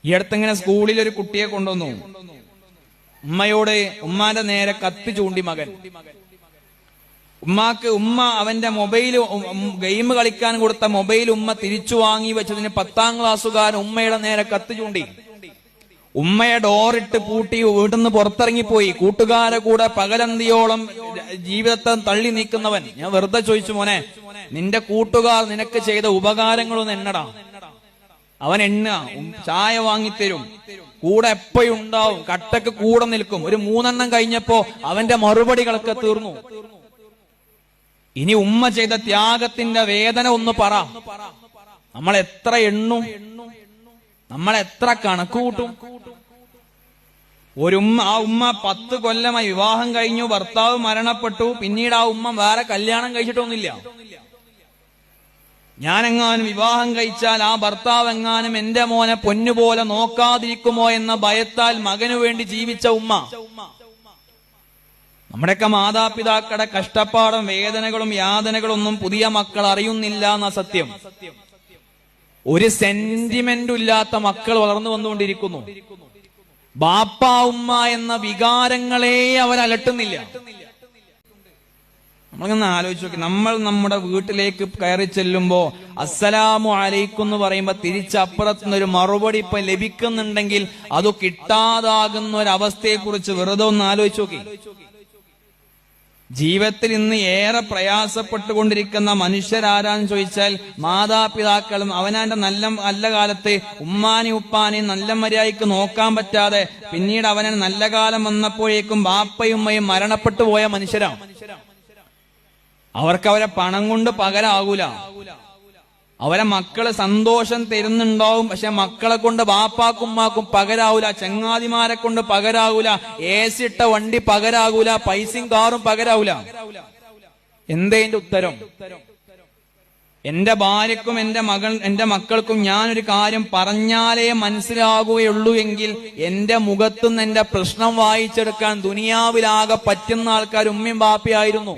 ഈ അടുത്തിങ്ങനെ സ്കൂളിൽ ഒരു കുട്ടിയെ കൊണ്ടുവന്നു. ഉമ്മയോട് ഉമ്മാന്റെ നേരെ കത്തി ചൂണ്ടി മകൻ. ഉമ്മ അവന്റെ മൊബൈല് ഗെയിം കളിക്കാൻ കൊടുത്ത മൊബൈൽ ഉമ്മ തിരിച്ചു വാങ്ങി വെച്ചതിന് 10ാം ക്ലാസ്സുകാരൻ ഉമ്മയുടെ നേരെ കത്തി ചൂണ്ടി. ഉമ്മയെ ഡോറിട്ട് പൂട്ടി വീട്ടിൽ നിന്ന് പുറത്തിറങ്ങിപ്പോയി. കൂട്ടുകാരെ കൂടെ പകലന്തിയോളം ജീവിതത്തെ തള്ളി നീക്കുന്നവൻ. ഞാൻ വെറുതെ ചോദിച്ചു, മോനെ, നിന്റെ കൂട്ടുകാർ നിനക്ക് ചെയ്ത ഉപകാരങ്ങളൊന്നും എണ്ണടാ. അവൻ ചായ വാങ്ങിത്തരും, കൂടെ എപ്പോഴും ഉണ്ടാവും, കട്ടക്ക് കൂടെ നിൽക്കും. ഒരു 3 എണ്ണം കഴിഞ്ഞപ്പോ അവന്റെ മറുപടികളൊക്കെ തീർന്നു. ഇനി ഉമ്മ ചെയ്ത ത്യാഗത്തിന്റെ വേദന ഒന്ന് പറ. നമ്മൾ എത്ര എണ്ണും, നമ്മൾ എത്ര കണക്ക് കൂട്ടും? ആ ഉമ്മ 10 കൊല്ലമായി വിവാഹം കഴിഞ്ഞു, ഭർത്താവ് മരണപ്പെട്ടു. പിന്നീട് ആ ഉമ്മ വേറെ കല്യാണം കഴിച്ചിട്ടൊന്നുമില്ല. ഞാനെങ്ങാനും വിവാഹം കഴിച്ചാൽ ആ ഭർത്താവ് എങ്ങാനും എന്റെ മോനെ പൊന്നുപോലെ നോക്കാതിരിക്കുമോ എന്ന ഭയത്താൽ മകനു വേണ്ടി ജീവിച്ച ഉമ്മ. നമ്മുടെയൊക്കെ മാതാപിതാക്കളുടെ കഷ്ടപ്പാടും വേദനകളും യാതനകളൊന്നും പുതിയ മക്കൾ അറിയുന്നില്ല എന്ന സത്യം. ഒരു സെന്റിമെന്റും ഇല്ലാത്ത മക്കൾ വളർന്നു വന്നുകൊണ്ടിരിക്കുന്നു. ബാപ്പ ഉമ്മ എന്ന വികാരങ്ങളെ അവരലട്ടുന്നില്ല. നമ്മളിങ്ങനെ ആലോചിച്ച് നോക്കി, നമ്മൾ നമ്മുടെ വീട്ടിലേക്ക് കയറി ചെല്ലുമ്പോ അസ്സലാമു അലൈക്കും എന്ന് പറയുമ്പോ തിരിച്ചപ്പുറത്തുനിന്നൊരു മറുപടി ഇപ്പൊ ലഭിക്കുന്നുണ്ടെങ്കിൽ അത് കിട്ടാതാകുന്ന ഒരവസ്ഥയെ കുറിച്ച് വെറുതെ ഒന്ന് ആലോചിച്ച് നോക്കി. ജീവിതത്തിൽ ഇന്ന് ഏറെ പ്രയാസപ്പെട്ടുകൊണ്ടിരിക്കുന്ന മനുഷ്യരാരാന്ന് ചോദിച്ചാൽ മാതാപിതാക്കളും. അവനാന്റെ നല്ല കാലത്ത് ഉമ്മാനി ഉപ്പാനി നല്ല മര്യാദയ്ക്ക് നോക്കാൻ പറ്റാതെ പിന്നീട് അവനെ നല്ല കാലം വന്നപ്പോഴേക്കും ബാപ്പയും ഉമ്മയും മരണപ്പെട്ടു പോയ മനുഷ്യരാണ്. അവർക്ക് അവരെ പണം കൊണ്ട് പകരാകൂല. അവരെ മക്കള് സന്തോഷം തരുന്നുണ്ടാവും, പക്ഷെ മക്കളെ കൊണ്ട് ബാപ്പാക്കും ഉമ്മാക്കും പകരാവൂല. ചങ്ങാതിമാരെ കൊണ്ട് പകരാവൂല. AC ഇട്ട വണ്ടി പകരാകൂല. പൈസയും കാറും പകരാവൂല. എന്തേന്റെ ഉത്തരം? എന്റെ ഭാര്യക്കും എന്റെ മക്കൾക്കും ഞാനൊരു കാര്യം പറഞ്ഞാലേ മനസ്സിലാകുകയുള്ളൂ എങ്കിൽ എന്റെ മുഖത്തുനിന്ന് എന്റെ പ്രശ്നം വായിച്ചെടുക്കാൻ ദുനിയാവിലാകെ പറ്റുന്ന ആൾക്കാർ ഉമ്മയും ബാപ്പയായിരുന്നു.